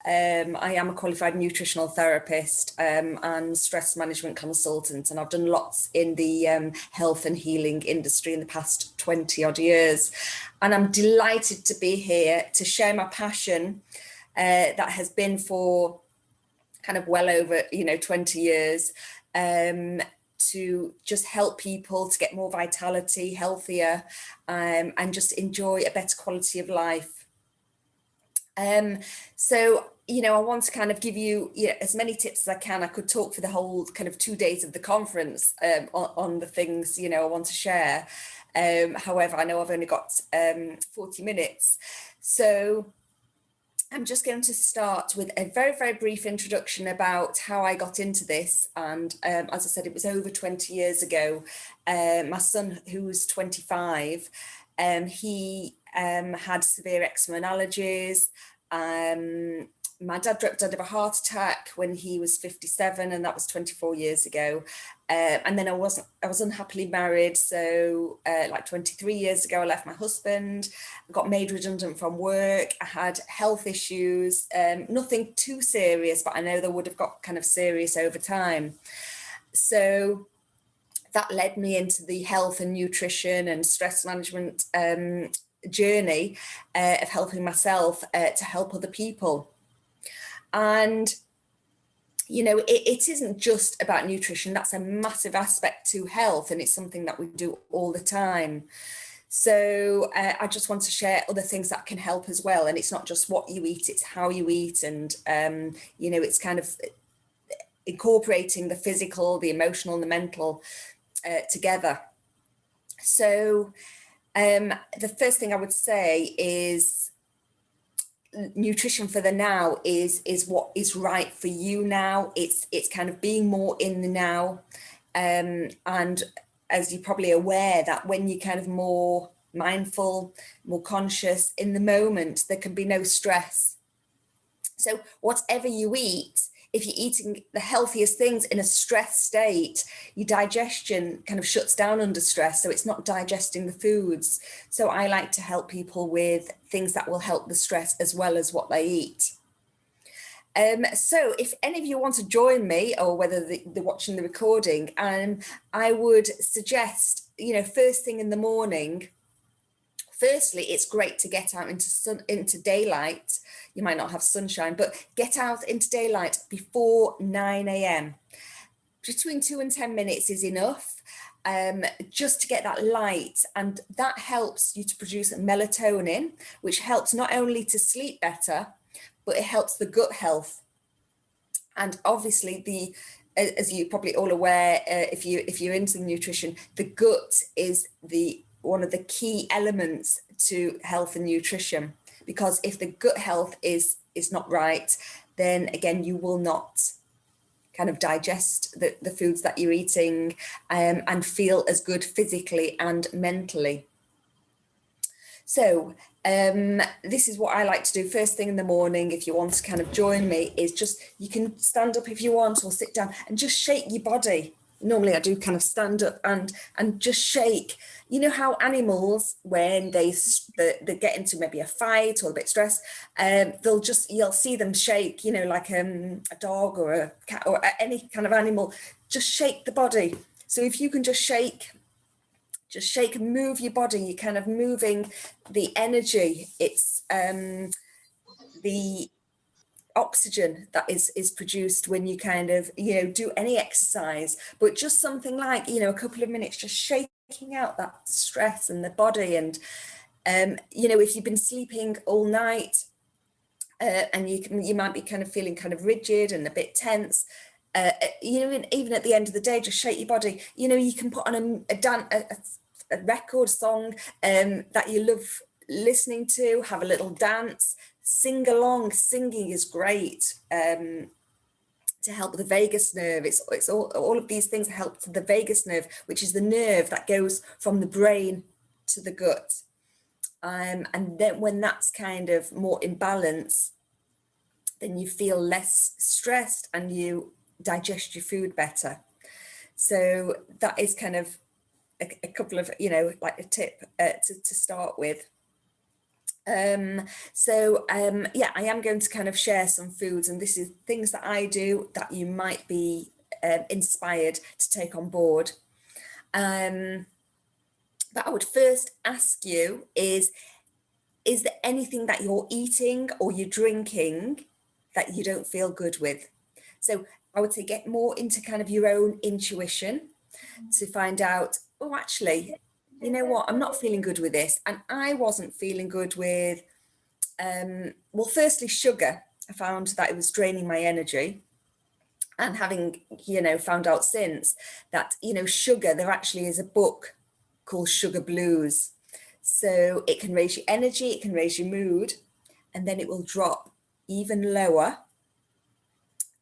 I am a qualified nutritional therapist and stress management consultant, and I've done lots in the health and healing industry in the past 20 odd years. And I'm delighted to be here to share my passion that has been for kind of well over 20 years, to just help people to get more vitality, healthier, and just enjoy a better quality of life. So I want to kind of give you as many tips as I can. I could talk for the whole kind of 2 days of the conference on the things I want to share. However, I know I've only got 40 minutes, so I'm just going to start with a very, very brief introduction about how I got into this. And as I said, it was over 20 years ago. My son, who was 25, he had severe eczema and allergies. My dad dropped dead of a heart attack when he was 57, and that was 24 years ago. And then I was unhappily married. So like 23 years ago, I left my husband, got made redundant from work. I had health issues, nothing too serious, but I know they would have got kind of serious over time. So that led me into the health and nutrition and stress management journey of helping myself to help other people. And it isn't just about nutrition. That's a massive aspect to health, and it's something that we do all the time. So I just want to share other things that can help as well. And it's not just what you eat, it's how you eat. And, it's kind of incorporating the physical, the emotional, and the mental together. So the first thing I would say is nutrition for the now is what is right for you now. It's kind of being more in the now, and as you're probably aware, that when you're kind of more mindful, more conscious in the moment, there can be no stress. So whatever you eat, if you're eating the healthiest things in a stress state, your digestion kind of shuts down under stress, so it's not digesting the foods. So I like to help people with things that will help the stress as well as what they eat. So if any of you want to join me, or whether they're watching the recording, I would suggest, first thing in the morning, firstly, it's great to get out into daylight. You might not have sunshine, but get out into daylight before 9 a.m. Between 2 and 10 minutes is enough, just to get that light. And that helps you to produce melatonin, which helps not only to sleep better, but it helps the gut health. And obviously, as you're probably all aware, if you're into nutrition, the gut is one of the key elements to health and nutrition, because if the gut health is not right, then again, you will not kind of digest the foods that you're eating and feel as good physically and mentally. So this is what I like to do first thing in the morning. If you want to kind of join me, is just, you can stand up if you want, or sit down and just shake your body. Normally I do kind of stand up and just shake. You know how animals, when they get into maybe a fight or a bit stressed, you'll see them shake, like a dog or a cat or any kind of animal, just shake the body. So if you can just shake and move your body, you're kind of moving the energy. It's the oxygen that is produced when you kind of do any exercise, but just something like a couple of minutes, just shaking out that stress in the body. And if you've been sleeping all night and you might be kind of feeling kind of rigid and a bit tense, even at the end of the day, just shake your body. You can put on a record song that you love listening to, have a little dance, sing along. Singing is great to help the vagus nerve. It's all of these things help the vagus nerve, which is the nerve that goes from the brain to the gut. And then when that's kind of more in balance, then you feel less stressed and you digest your food better. So that is kind of a couple of, like a tip to start with. Yeah, I am going to kind of share some foods, and this is things that I do that you might be inspired to take on board. But I would first ask you is there anything that you're eating or you're drinking that you don't feel good with? So I would say get more into kind of your own intuition to find out, oh, actually, you know what, I'm not feeling good with this. And I wasn't feeling good with, well, firstly, sugar. I found that it was draining my energy. And having, found out since that, sugar, there actually is a book called Sugar Blues. So it can raise your energy, it can raise your mood, and then it will drop even lower.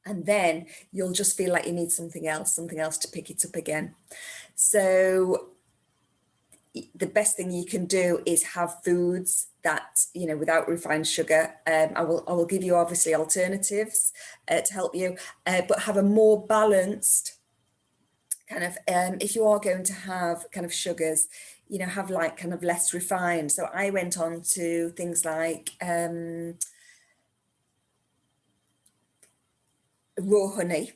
And then you'll just feel like you need something else to pick it up again. So the best thing you can do is have foods that, without refined sugar. I will give you obviously alternatives to help you, but have a more balanced kind of, if you are going to have kind of sugars, have like kind of less refined. So I went on to things like raw honey.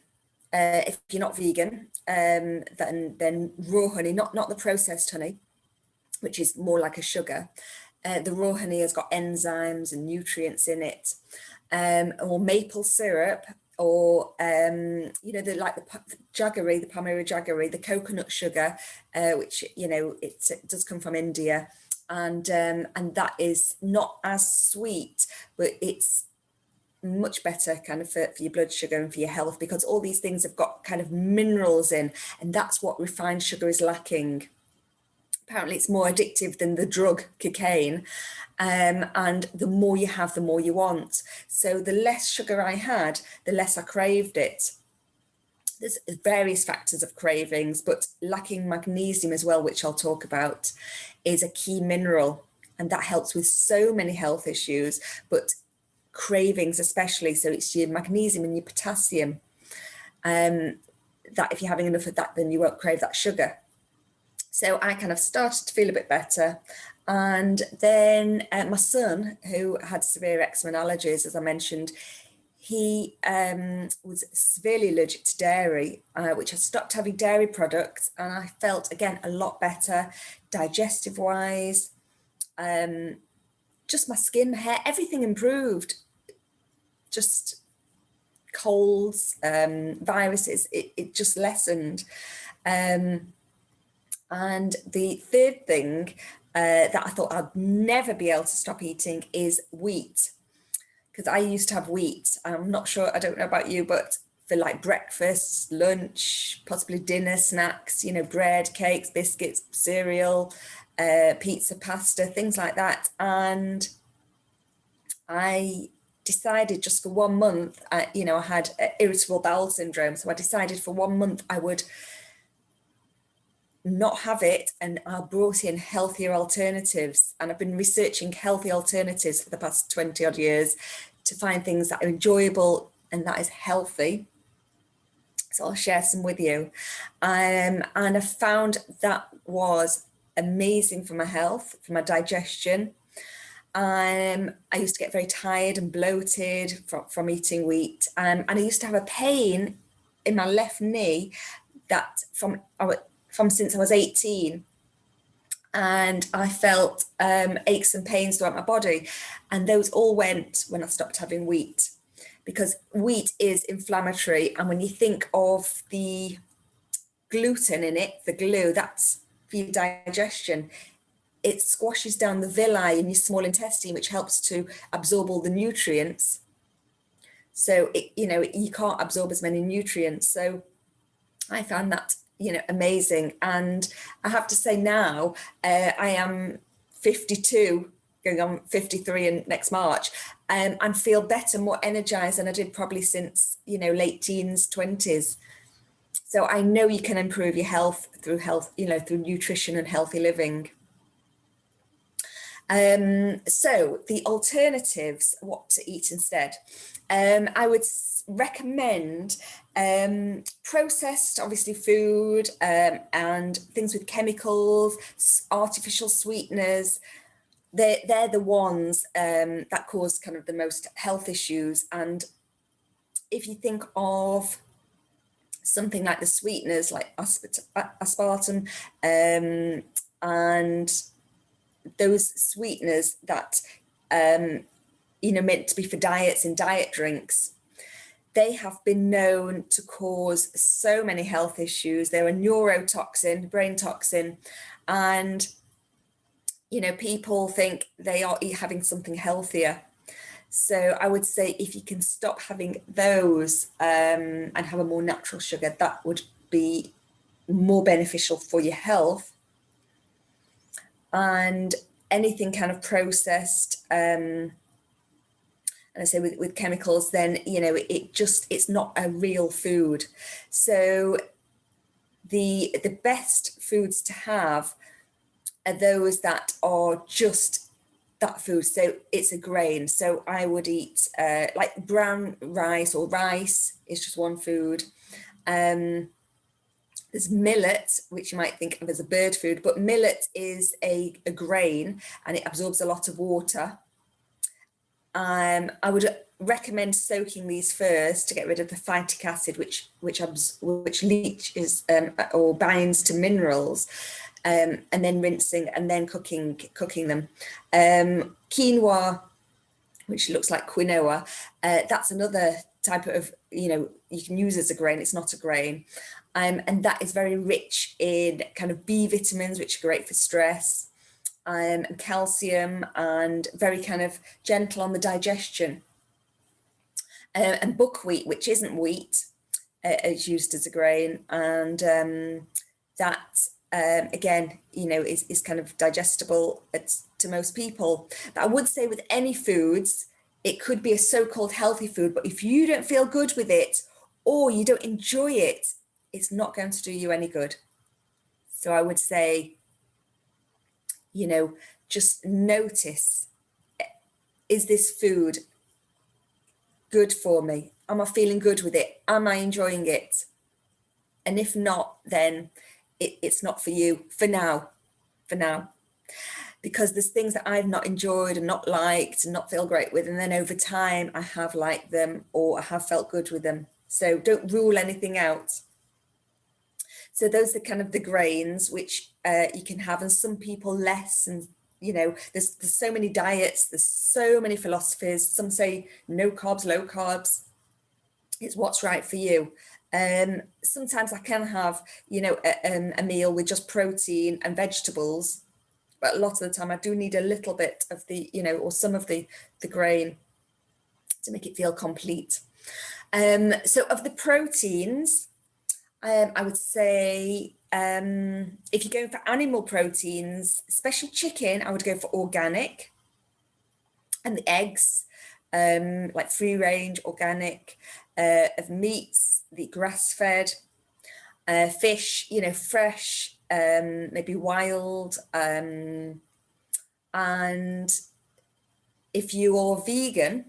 If you're not vegan, then raw honey, not the processed honey, which is more like a sugar. The raw honey has got enzymes and nutrients in it, or maple syrup, or the jaggery, the Palmyra jaggery, the coconut sugar, which it does come from India, and that is not as sweet, but it's much better kind of for your blood sugar and for your health, because all these things have got kind of minerals in, and that's what refined sugar is lacking. Apparently it's more addictive than the drug cocaine, and the more you have, the more you want. So the less sugar I had, the less I craved it. There's various factors of cravings, but lacking magnesium as well, which I'll talk about, is a key mineral, and that helps with so many health issues, but cravings especially. So it's your magnesium and your potassium, that if you're having enough of that, then you won't crave that sugar. So I kind of started to feel a bit better. And then my son, who had severe eczema and allergies, as I mentioned, he was severely allergic to dairy, which I stopped having dairy products, and I felt, again, a lot better digestive-wise. Just my skin, my hair, everything improved. Just colds, viruses, it just lessened. And the third thing that I thought I'd never be able to stop eating is wheat, because I used to have wheat. I'm not sure, I don't know about you, but for like breakfast, lunch, possibly dinner, snacks, bread, cakes, biscuits, cereal, pizza, pasta, things like that. And I decided just for 1 month, I had irritable bowel syndrome. So I decided for 1 month I would not have it, and I brought in healthier alternatives, and I've been researching healthy alternatives for the past 20 odd years to find things that are enjoyable and that is healthy. So I'll share some with you, and I found that was amazing for my health, for my digestion. I used to get very tired and bloated from eating wheat, and I used to have a pain in my left knee that from since I was 18, and I felt aches and pains throughout my body, and those all went when I stopped having wheat, because wheat is inflammatory, and when you think of the gluten in it, the glue, that's for your digestion. It squashes down the villi in your small intestine, which helps to absorb all the nutrients. So you can't absorb as many nutrients. So I found that amazing. And I have to say now, I am 52, going on 53 in next March, and feel better, more energized than I did probably since late teens, 20s. So I know you can improve your health through through nutrition and healthy living. So the alternatives, what to eat instead. I would recommend processed, obviously, food, and things with chemicals, artificial sweeteners. they're the ones that cause kind of the most health issues. And if you think of something like the sweeteners, like aspartame, and those sweeteners that meant to be for diets and diet drinks, they have been known to cause so many health issues. They're a neurotoxin, brain toxin, and people think they are having something healthier. So I would say if you can stop having those and have a more natural sugar, that would be more beneficial for your health. And anything kind of processed, and I say with chemicals, then it's not a real food. So the best foods to have are those that are just that food. So it's a grain. So I would eat like brown rice, or rice is just one food. There's millet, which you might think of as a bird food, but millet is a grain and it absorbs a lot of water. I would recommend soaking these first to get rid of the phytic acid, which leaches or binds to minerals, and then rinsing and then cooking them. Quinoa, which looks like quinoa, that's another type of, you can use as a grain. It's not a grain. And that is very rich in kind of B vitamins, which are great for stress, and calcium, and very kind of gentle on the digestion. And buckwheat, which isn't wheat, is used as a grain, and that again, is kind of digestible to most people. But I would say with any foods, it could be a so-called healthy food, but if you don't feel good with it or you don't enjoy it, it's not going to do you any good. So I would say, just notice, is this food good for me? Am I feeling good with it? Am I enjoying it? And if not, then it's not for you for now. Because there's things that I've not enjoyed and not liked and not feel great with, and then over time I have liked them or I have felt good with them. So don't rule anything out. So those are kind of the grains which you can have, and some people less. And there's so many diets, there's so many philosophies. Some say no carbs, low carbs. It's what's right for you. Sometimes I can have a meal with just protein and vegetables, but a lot of the time I do need a little bit of the or some of the grain to make it feel complete. So of the proteins, I would say if you're going for animal proteins, especially chicken, I would go for organic. And the eggs, like free range, organic. Of meats, the grass-fed. Fish, fresh, maybe wild. And if you're vegan,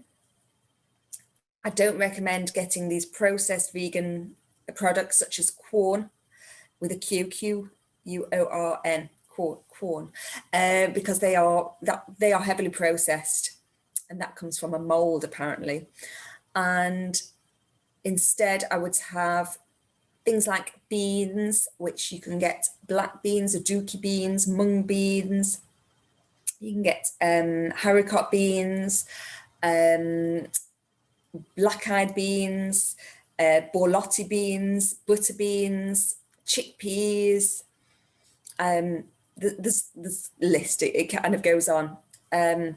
I don't recommend getting these processed vegan products such as corn, with a Q-U-O-R-N, corn, because they are heavily processed, and that comes from a mold apparently. And instead I would have things like beans, which you can get black beans, aduki beans, mung beans. You can get haricot beans, black-eyed beans, borlotti beans, butter beans, chickpeas. This list, it kind of goes on. They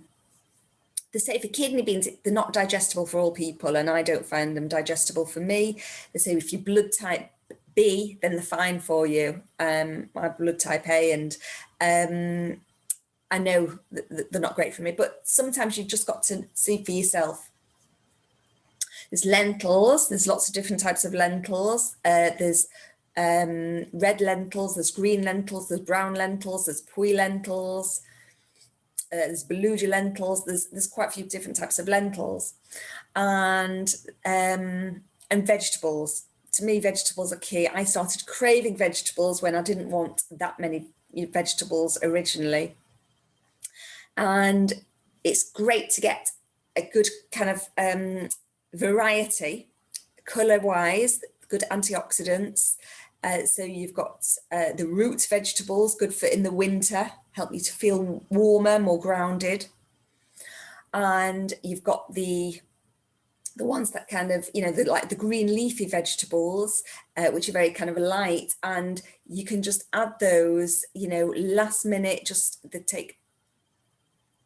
say for kidney beans, they're not digestible for all people, and I don't find them digestible for me. They say if you're blood type B, then they're fine for you. My blood type A, and I know that they're not great for me, but sometimes you've just got to see for yourself. There's lentils. There's lots of different types of lentils. There's red lentils, there's green lentils, there's brown lentils, there's pui lentils, there's beluga lentils. There's quite a few different types of lentils, and vegetables. To me, vegetables are key. I started craving vegetables when I didn't want that many vegetables originally. And it's great to get a good kind of variety, colour wise, good antioxidants. So you've got the root vegetables, good for in the winter, help you to feel warmer, more grounded. And you've got the ones that kind of, like the green leafy vegetables, which are very kind of light, and you can just add those, last minute, just they take,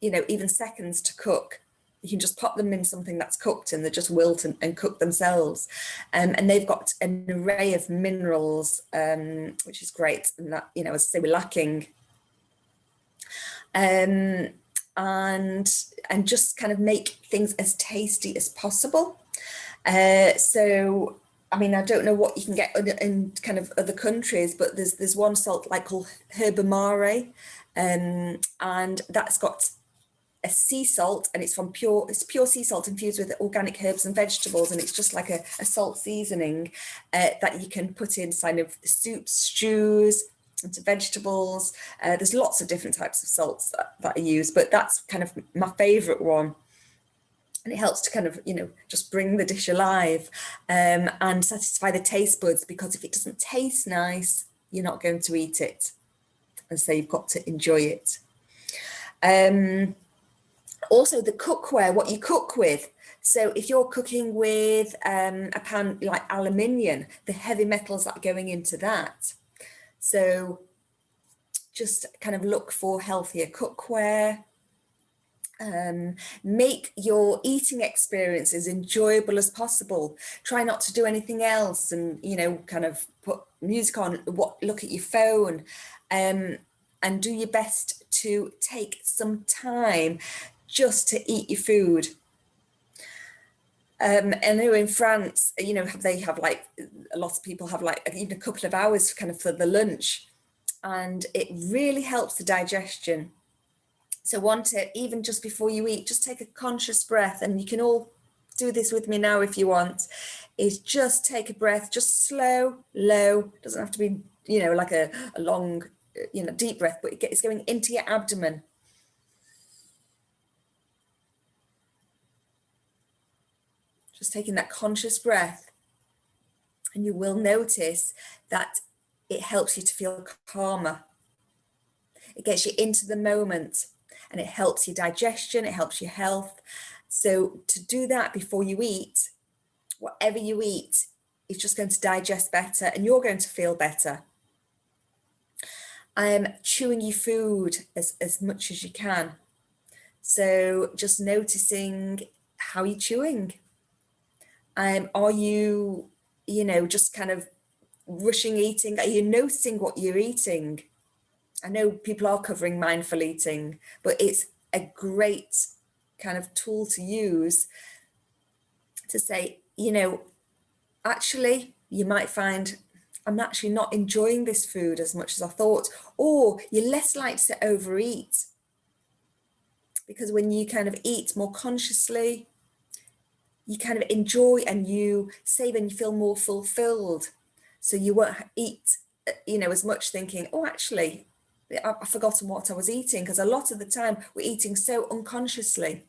even seconds to cook. You can just pop them in something that's cooked and they just wilt and cook themselves. And they've got an array of minerals, which is great. And that, as I say, we're lacking. And just kind of make things as tasty as possible. So, I mean, I don't know what you can get in kind of other countries, but there's one salt like called herbamare, and that's got a sea salt, and it's pure sea salt infused with organic herbs and vegetables, and it's just like a salt seasoning that you can put in kind of soups, stews, into vegetables. There's lots of different types of salts that I use, but that's kind of my favorite one. And it helps to kind of, just bring the dish alive and satisfy the taste buds, because if it doesn't taste nice, you're not going to eat it. And so you've got to enjoy it. Also the cookware, what you cook with. So if you're cooking with a pan like aluminium, the heavy metals that are going into that. So just kind of look for healthier cookware. Make your eating experience as enjoyable as possible. Try not to do anything else, and kind of put music on, look at your phone, and do your best to take some time just to eat your food. I know in France, they have like, a lot of people have like even a couple of hours kind of for the lunch, and it really helps the digestion. So one tip, even just before you eat, just take a conscious breath, and you can all do this with me now if you want, is just take a breath, just slow, low, doesn't have to be, like a long, deep breath, but it's going into your abdomen. Just taking that conscious breath, and you will notice that it helps you to feel calmer. It gets you into the moment, and it helps your digestion, it helps your health. So to do that before you eat, whatever you eat is just going to digest better, and you're going to feel better. Chewing your food as much as you can. So just noticing how you're chewing. Are you, just kind of rushing eating? Are you noticing what you're eating? I know people are covering mindful eating, but it's a great kind of tool to use to say, actually, you might find I'm actually not enjoying this food as much as I thought, or you're less likely to overeat. Because when you kind of eat more consciously, you kind of enjoy and you save and you feel more fulfilled. So you won't eat, as much thinking, oh, actually, I've forgotten what I was eating, because a lot of the time we're eating so unconsciously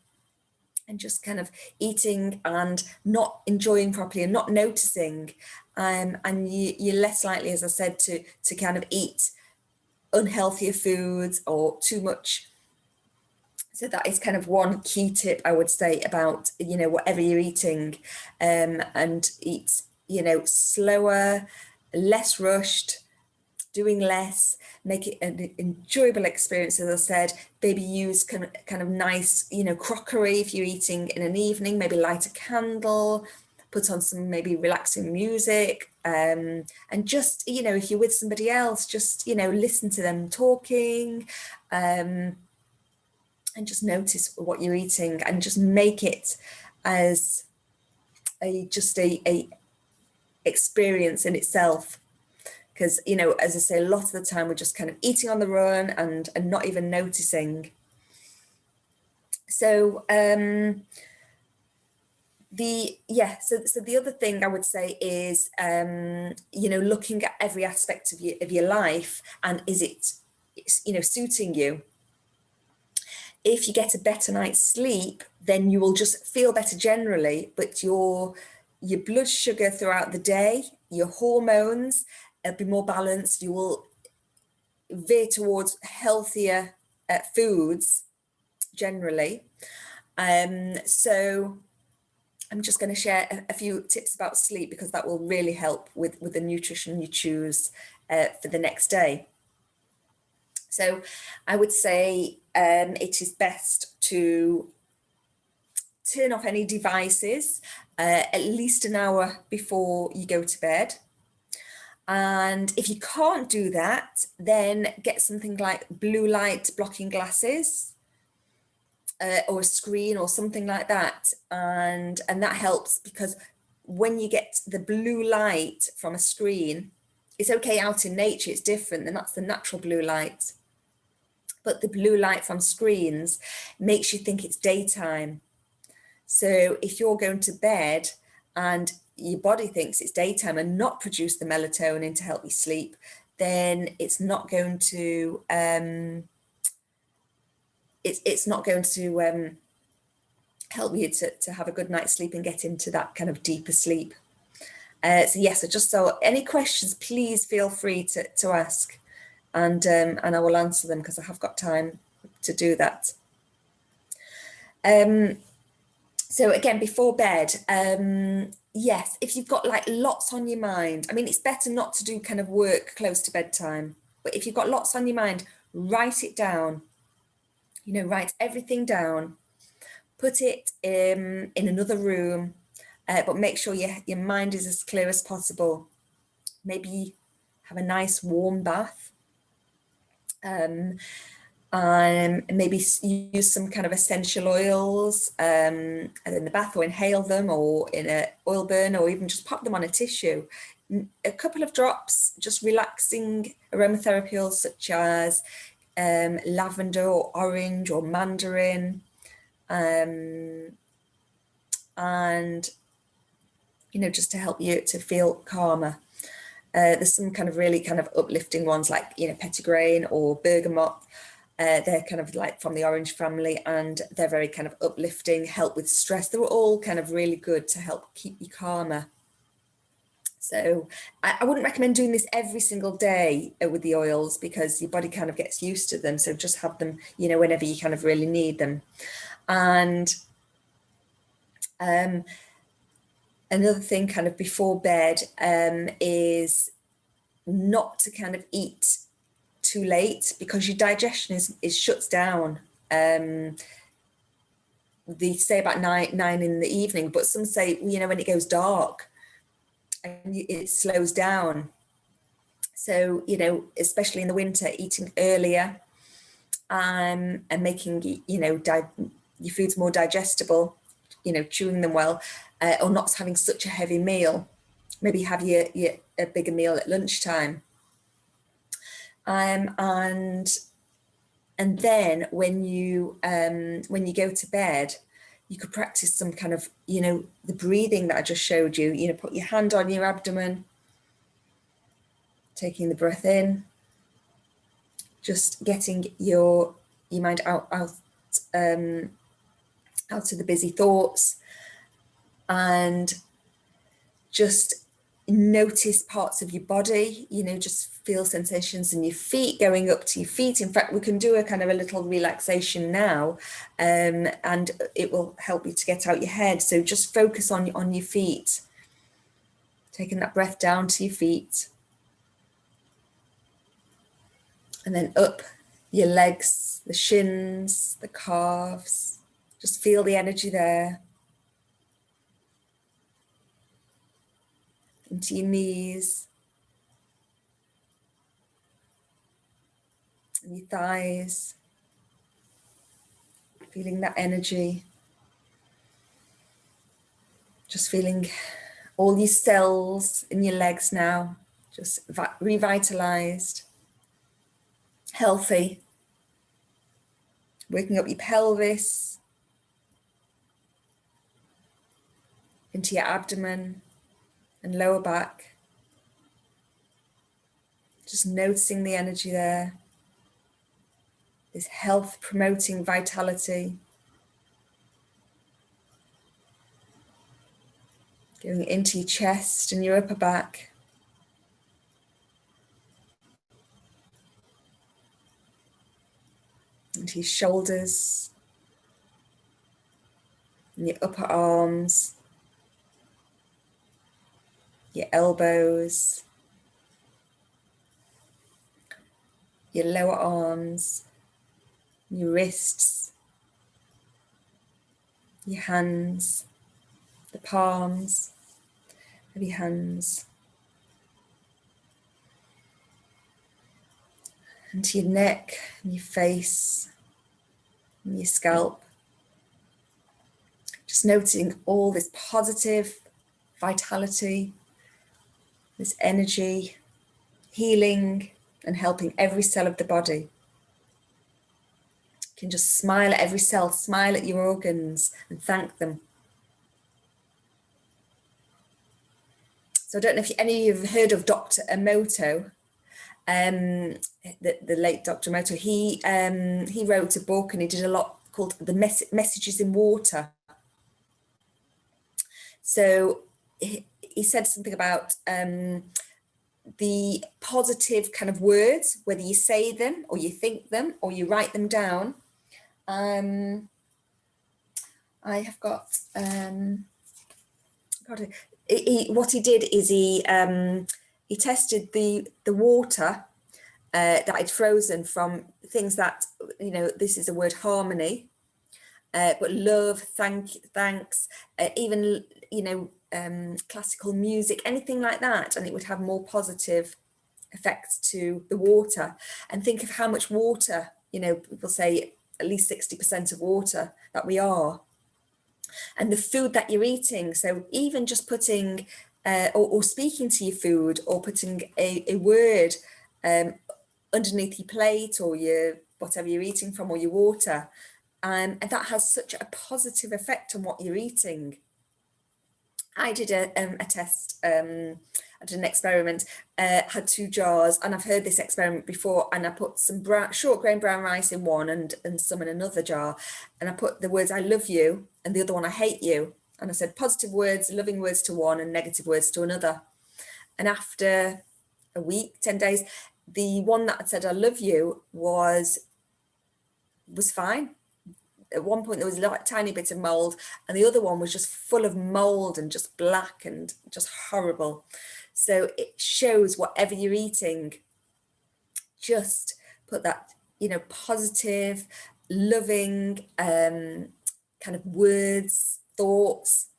and just kind of eating and not enjoying properly and not noticing. And you're less likely, as I said, to kind of eat unhealthier foods or too much. So that is kind of one key tip I would say about, whatever you're eating, and eat, slower, less rushed, doing less, make it an enjoyable experience. As I said, maybe use kind of nice, crockery if you're eating in an evening, maybe light a candle, put on some maybe relaxing music, and just, if you're with somebody else, just, listen to them talking, and just notice what you're eating, and just make it as a experience in itself. Because, as I say, a lot of the time we're just kind of eating on the run and not even noticing. So so the other thing I would say is, looking at every aspect of your life, and is it, suiting you? if you get a better night's sleep, then you will just feel better generally, but your blood sugar throughout the day, your hormones will be more balanced. You will veer towards healthier foods generally. So I'm just going to share a few tips about sleep, because that will really help with the nutrition you choose for the next day. So I would say it is best to turn off any devices at least an hour before you go to bed. And if you can't do that, then get something like blue light blocking glasses or a screen or something like that. And that helps, because when you get the blue light from a screen, it's okay out in nature, it's different, and that's the natural blue light. But the blue light from screens makes you think it's daytime. So if you're going to bed and your body thinks it's daytime and not produce the melatonin to help you sleep, then it's not going to help you to have a good night's sleep and get into that kind of deeper sleep. So any questions, please feel free to ask, and I will answer them, because I have got time to do that. So again, before bed, yes, if you've got like lots on your mind, I mean, it's better not to do kind of work close to bedtime, but if you've got lots on your mind, write it down, write everything down, put it in another room, but make sure your mind is as clear as possible. Maybe have a nice warm bath, and maybe use some kind of essential oils in the bath, or inhale them, or in an oil burn, or even just pop them on a tissue. A couple of drops, just relaxing aromatherapy oils such as lavender or orange or mandarin, and just to help you to feel calmer. There's some kind of really kind of uplifting ones, like petitgrain or bergamot. They're kind of like from the orange family, and they're very kind of uplifting, help with stress. They're all kind of really good to help keep you calmer. So I wouldn't recommend doing this every single day with the oils, because your body kind of gets used to them. So just have them, whenever you kind of really need them. And another thing kind of before bed is not to kind of eat too late, because your digestion is shuts down. They say about nine in the evening, but some say when it goes dark and it slows down. So especially in the winter, eating earlier and making your foods more digestible, chewing them well, or not having such a heavy meal. Maybe have a bigger meal at lunchtime. And then when you go to bed, you could practice some kind of the breathing that I just showed you. Put your hand on your abdomen, taking the breath in, just getting your mind out of the busy thoughts, and just notice parts of your body, just feel sensations in your feet, going up to your feet. In fact, we can do a kind of a little relaxation now, and it will help you to get out your head. So just focus on your feet, taking that breath down to your feet, and then up your legs, the shins, the calves. Just feel the energy there. Into your knees, and your thighs, feeling that energy. Just feeling all your cells in your legs now, just revitalized, healthy. Working up your pelvis, into your abdomen and lower back. Just noticing the energy there. this health promoting vitality. Going into your chest and your upper back. Into your shoulders. And your upper arms. Your elbows. Your lower arms. Your wrists. Your hands. The palms of your hands. Into your neck and your face and your scalp. Just noticing all this positive vitality, this energy, healing and helping every cell of the body. You can just smile at every cell, smile at your organs and thank them. So I don't know if any of you have heard of Dr. Emoto. The late Dr. Emoto, he wrote a book and he did a lot called The Messages in Water. So he said something about the positive kind of words, whether you say them or you think them or you write them down. I have got, what he did is he tested the water that I'd frozen from things that, you know, this is a word, harmony, but love, thanks, even, you know, classical music, anything like that, and it would have more positive effects to the water. And think of how much water, you know, people say at least 60% of water that we are, and the food that you're eating. So even just putting or speaking to your food, or putting a word underneath your plate or your whatever you're eating from, or your water, and that has such a positive effect on what you're eating. I did a test, I did an experiment, had 2 jars, and I've heard this experiment before, and I put some short grain brown rice in one and some in another jar, and I put the words I love you and the other one I hate you, and I said positive words, loving words to one and negative words to another. And after a week, 10 days, the one that had said I love you was fine. At one point there was a tiny bit of mold, and the other one was just full of mold and just black and just horrible. So it shows whatever you're eating, just put that, you know, positive, loving kind of words, thoughts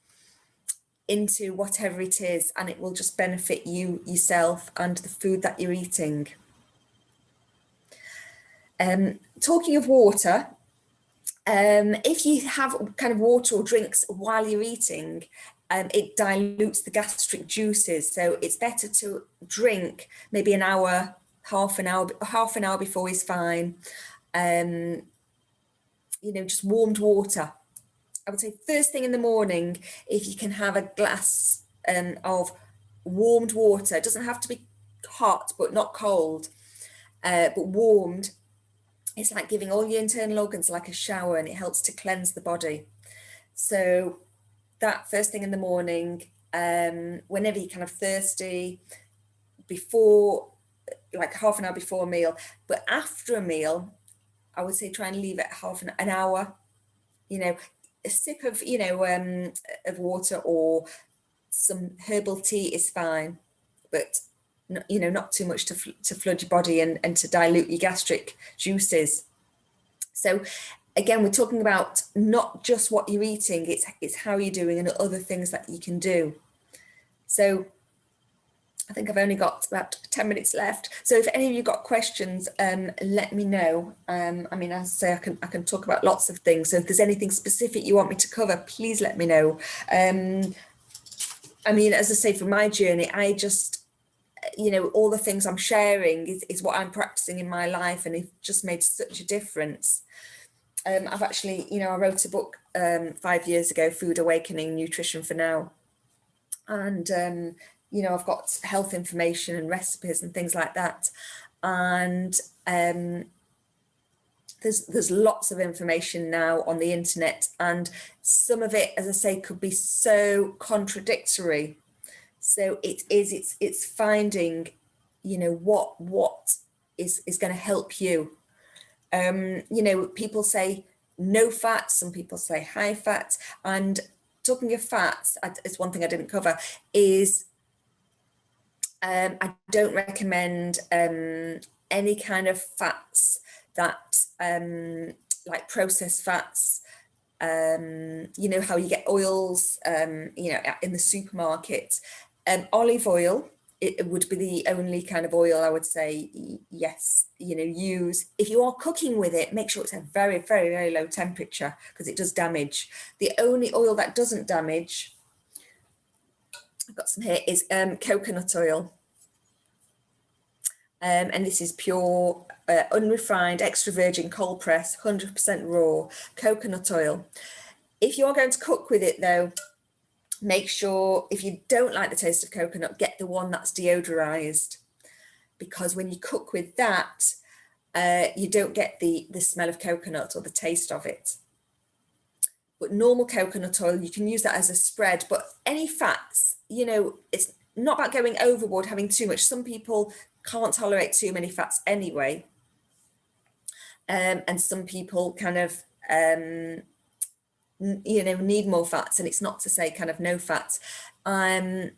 into whatever it is, and it will just benefit you, yourself, and the food that you're eating. Talking of water, if you have kind of water or drinks while you're eating, it dilutes the gastric juices. So it's better to drink maybe an hour, half an hour before is fine. You know, just warmed water. I would say first thing in the morning, if you can have a glass of warmed water. It doesn't have to be hot, but not cold, but warmed. It's like giving all your internal organs like a shower, and it helps to cleanse the body. So that first thing in the morning, whenever you're kind of thirsty, before, like half an hour before a meal. But after a meal, I would say try and leave it half an hour. You know, a sip of, you know, of water or some herbal tea is fine, but you know, not too much to flood your body and to dilute your gastric juices. So again, we're talking about not just what you're eating, it's how you're doing and other things that you can do. So I think I've only got about 10 minutes left. So if any of you got questions, let me know. I mean, as I say, I can talk about lots of things. So if there's anything specific you want me to cover, please let me know. I mean, as I say, for my journey, I just, you know, all the things I'm sharing is what I'm practicing in my life, and it just made such a difference. I've actually, you know, I wrote a book 5 years ago, Food Awakening, Nutrition for Now. And, you know, I've got health information and recipes and things like that. And there's lots of information now on the internet, and some of it, as I say, could be so contradictory. So it's finding, you know, what is going to help you. You know, people say no fat, some people say high fat. And talking of fats, it's one thing I didn't cover, is I don't recommend any kind of fats that like processed fats. You know how you get oils, you know, in the supermarket. Olive oil, it would be the only kind of oil I would say, yes, you know, use. If you are cooking with it, make sure it's a very, very, very low temperature, because it does damage. The only oil that doesn't damage, I've got some here, is coconut oil. And this is pure, unrefined, extra virgin, cold press, 100% raw coconut oil. If you're going to cook with it though, make sure, if you don't like the taste of coconut, get the one that's deodorized, because when you cook with that, you don't get the smell of coconut or the taste of it. But normal coconut oil, you can use that as a spread. But any fats, you know, it's not about going overboard, having too much. Some people can't tolerate too many fats anyway. And some people kind of, you know, need more fats, and it's not to say kind of no fats. And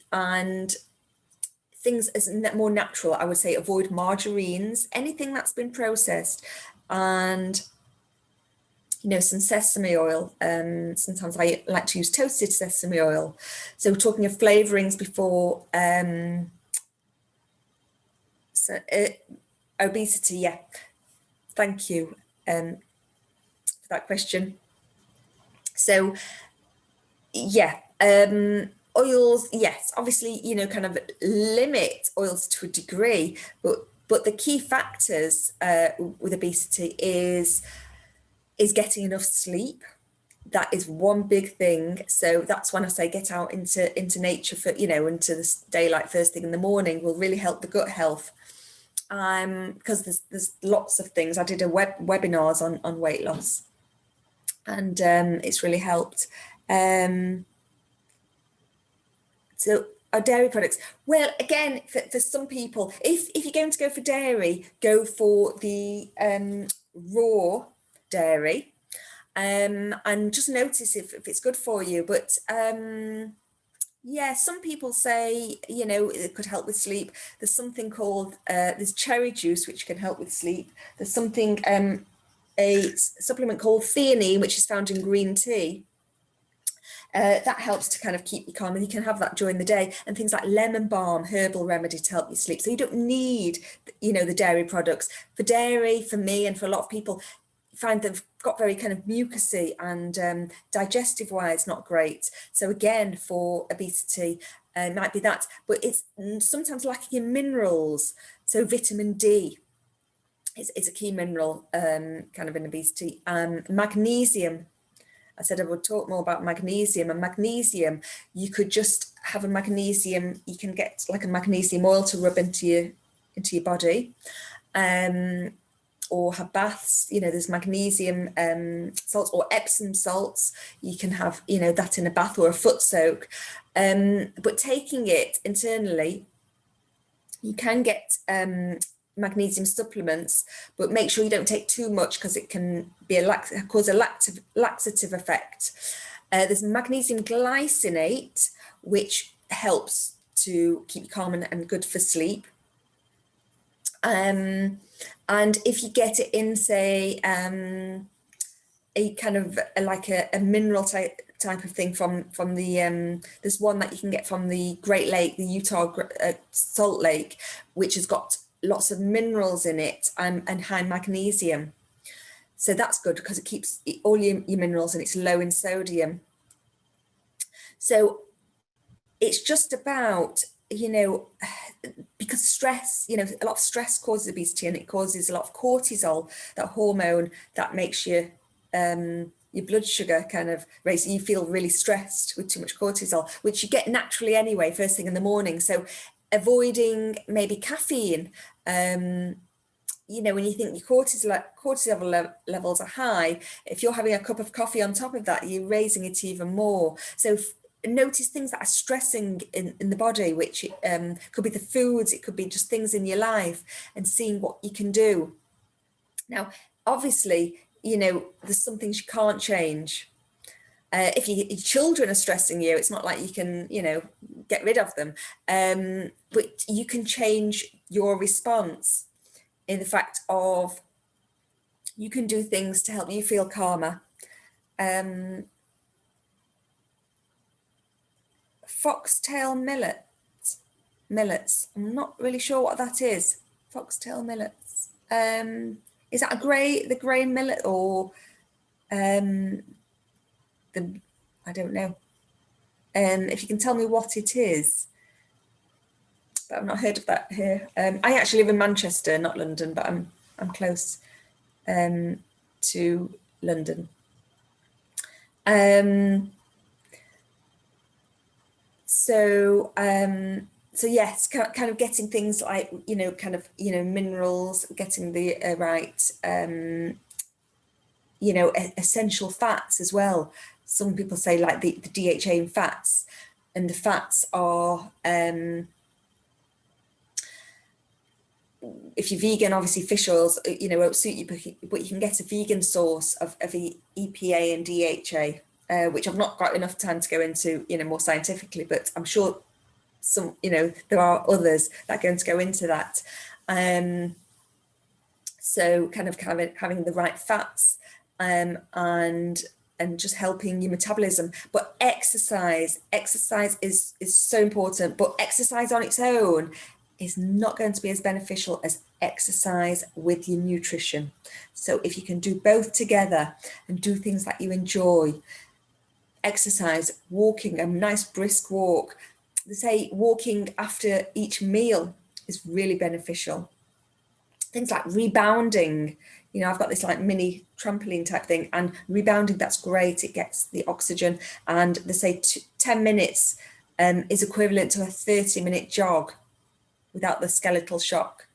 things as more natural, I would say avoid margarines, anything that's been processed, and, you know, some sesame oil. Sometimes I like to use toasted sesame oil. So we're talking of flavorings before. So obesity, yeah. Thank you for that question. So yeah, oils, yes, obviously, you know, kind of limit oils to a degree, but the key factors with obesity is getting enough sleep. That is one big thing. So that's when I say get out into nature, for, you know, into the daylight first thing in the morning will really help the gut health. Because there's lots of things. I did a webinars on weight loss, and it's really helped. So are dairy products? Well, again, for some people, if you're going to go for dairy, go for the raw dairy, and just notice if it's good for you. But yeah, some people say, you know, it could help with sleep. There's something called, there's cherry juice, which can help with sleep. There's something, a supplement called theanine, which is found in green tea. That helps to kind of keep you calm, and you can have that during the day. And things like lemon balm, herbal remedy to help you sleep. So you don't need, you know, the dairy products. For dairy, for me and for a lot of people, find they've got very kind of mucousy, and digestive wise not great. So again, for obesity, might be that, but it's sometimes lacking in minerals. So vitamin D is a key mineral kind of in obesity. Magnesium, I said I would talk more about magnesium. And magnesium, you could just have a magnesium, you can get like a magnesium oil to rub into your body. Or have baths, you know, there's magnesium salts or Epsom salts. You can have, you know, that in a bath or a foot soak. But taking it internally, you can get magnesium supplements, but make sure you don't take too much, because it can be cause a laxative effect. There's magnesium glycinate, which helps to keep you calm and good for sleep. And if you get it in, say, a kind of like a mineral type of thing from the, there's one that you can get from the Great Lake, the Utah Salt Lake, which has got lots of minerals in it, and high magnesium. So that's good, because it keeps all your minerals, and it's low in sodium. So it's just about, you know, because stress, you know, a lot of stress causes obesity, and it causes a lot of cortisol, that hormone that makes your blood sugar kind of raise. You feel really stressed with too much cortisol, which you get naturally anyway, first thing in the morning. So avoiding maybe caffeine, you when you think your cortisol levels are high, if you're having a cup of coffee on top of that, you're raising it even more. So notice things that are stressing in the body, which could be the foods, it could be just things in your life, and seeing what you can do. Now, obviously, there's some things you can't change. If your children are stressing you, it's not like you can, get rid of them. But you can change your response in the fact of you can do things to help you feel calmer. Foxtail millets. I'm not really sure what that is. Foxtail millets. Is that the grey millet, or I don't know. If you can tell me what it is. But I've not heard of that here. I actually live in Manchester, not London, but I'm close to London. So yes, kind of getting things like minerals, getting the right essential fats as well. Some people say like the DHA in fats, and the fats are if you're vegan, obviously fish oils won't suit you, but you can get a vegan source of EPA and DHA, which I've not got enough time to go into more scientifically, but I'm sure some there are others that are going to go into that. So kind of having the right fats and just helping your metabolism. But exercise is so important, but exercise on its own is not going to be as beneficial as exercise with your nutrition. So if you can do both together and do things that you enjoy, exercise, walking, a nice brisk walk. They say walking after each meal is really beneficial. Things like rebounding, I've got this like mini trampoline type thing, and rebounding, that's great. It gets the oxygen, and they say 10 minutes is equivalent to a 30-minute jog without the skeletal shock.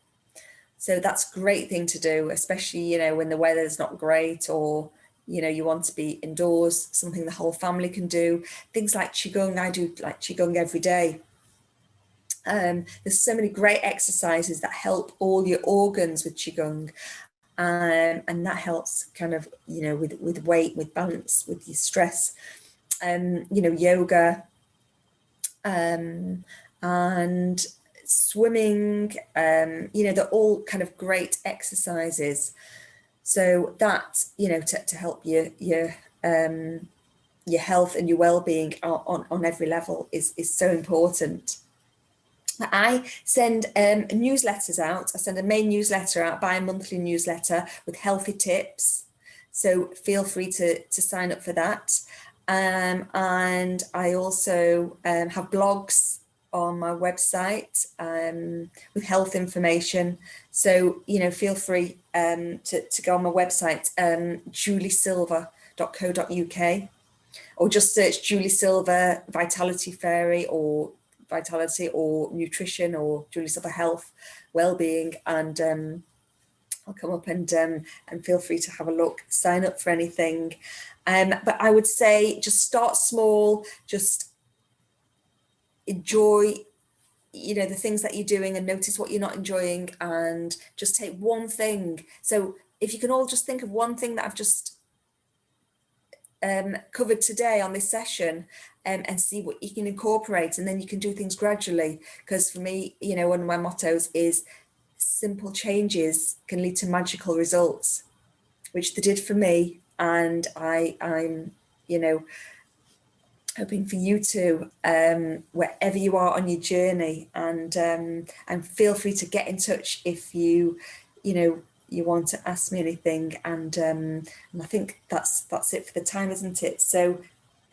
So that's a great thing to do, especially, when the weather's not great, or, you want to be indoors, something the whole family can do. Things like Qigong, I do like Qigong every day. There's so many great exercises that help all your organs with Qigong. And that helps kind of, with weight, with balance, with your stress, yoga, and swimming, they're all kind of great exercises. So that, to help your health and your well-being on every level is so important. I send newsletters out. I send a main newsletter out, bi-monthly newsletter with healthy tips. So feel free to sign up for that. And I also have blogs on my website with health information. So, feel free to go on my website, juliesilver.co.uk, or just search Julie Silver Vitality Fairy, or Vitality, or Nutrition, or Julie Silver Health Wellbeing, and I'll come up and feel free to have a look, sign up for anything. But I would say just start small, just enjoy the things that you're doing, and notice what you're not enjoying, and just take one thing. So if you can all just think of one thing that I've just covered today on this session, and see what you can incorporate, and then you can do things gradually. Because for me, one of my mottos is simple changes can lead to magical results, which they did for me, and I'm hoping for you too, wherever you are on your journey. And feel free to get in touch if you want to ask me anything. And I think that's it for the time, isn't it? So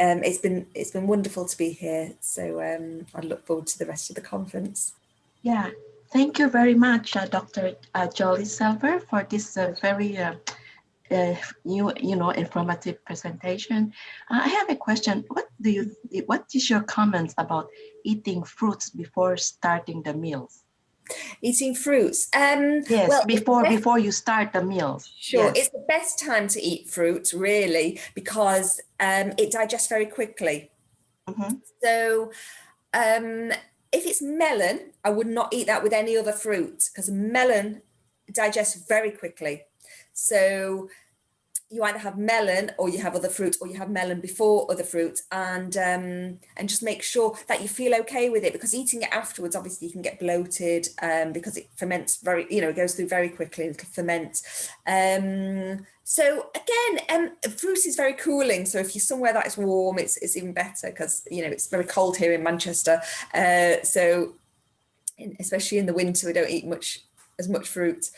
it's been wonderful to be here. So I look forward to the rest of the conference. Yeah, thank you very much, Dr. Julie Silver, for this very informative presentation. I have a question. What is your comments about eating fruits before starting the meals? Eating fruits. Yes, Well, before you start the meals. sure, Yes. it's the best time to eat fruit, really, because it digests very quickly. Mm-hmm. So if it's melon, I would not eat that with any other fruit because melon digests very quickly. So you either have melon or you have other fruit, or you have melon before other fruit, and just make sure that you feel okay with it, because eating it afterwards, obviously you can get bloated because it ferments very, it goes through very quickly, it'll ferment. So again, fruit is very cooling. So if you're somewhere that is warm, it's even better, because it's very cold here in Manchester. So especially in the winter, we don't eat as much fruit.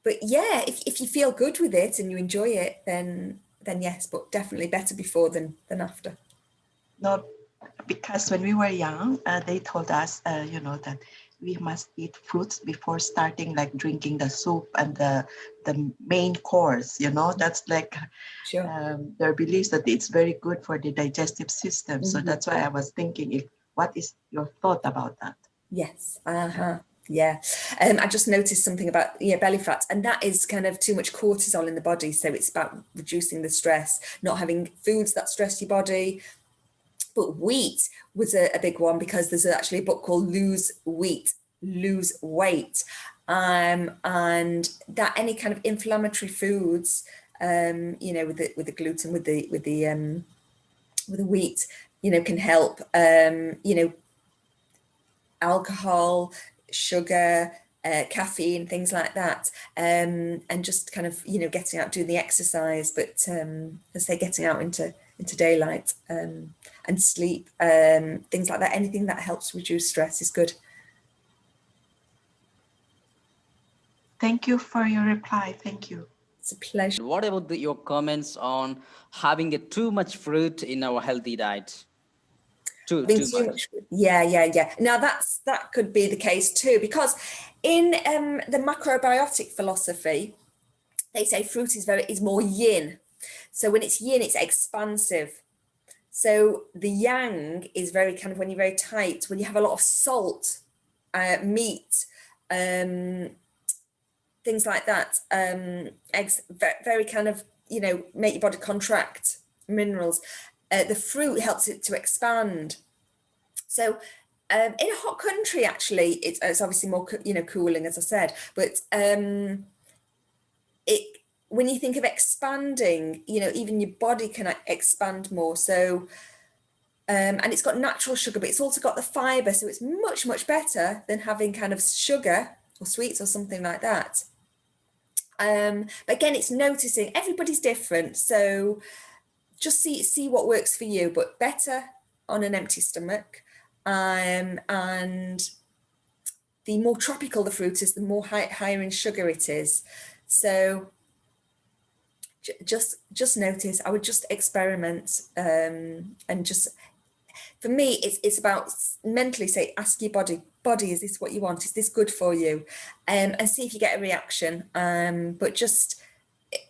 But yeah, if you feel good with it and you enjoy it, then yes, but definitely better before than after. No, because when we were young, they told us, that we must eat fruits before starting, like drinking the soup and the main course. That's like Sure. their beliefs that it's very good for the digestive system. So that's why I was thinking, what is your thought about that? Yes. Yeah. I just noticed something about belly fat, and that is kind of too much cortisol in the body. So it's about reducing the stress, not having foods that stress your body. But wheat was a big one, because there's actually a book called Lose Wheat, Lose Weight. And that any kind of inflammatory foods, with the gluten, with the wheat, can help. Alcohol, sugar, caffeine, things like that, and just kind of getting out, doing the exercise, but as I say, getting out into daylight, and sleep, things like that. Anything that helps reduce stress is good. Thank you for your reply. Thank you. It's a pleasure. What about your comments on having too much fruit in our healthy diet? Too much. Yeah. Now that could be the case too, because in the macrobiotic philosophy, they say fruit is more yin. So when it's yin, it's expansive. So the yang is very kind of when you're very tight, when you have a lot of salt, meat, things like that, eggs, very kind of, make your body contract, minerals. The fruit helps it to expand. So in a hot country, actually, it's obviously more, cooling, as I said, but when you think of expanding, even your body can expand more. So, and it's got natural sugar, but it's also got the fiber. So it's much, much better than having kind of sugar or sweets or something like that. But again, it's noticing everybody's different. So just see what works for you, but better on an empty stomach. And the more tropical the fruit is, the more higher in sugar it is. So just notice. I would just experiment, and just, for me, it's about mentally say, ask your body, is this what you want? Is this good for you? And see if you get a reaction. But just,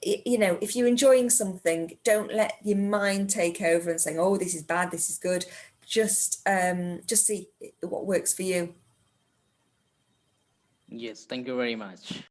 if you're enjoying something, don't let your mind take over and saying, oh, this is bad, this is good. Just see what works for you. Yes, thank you very much.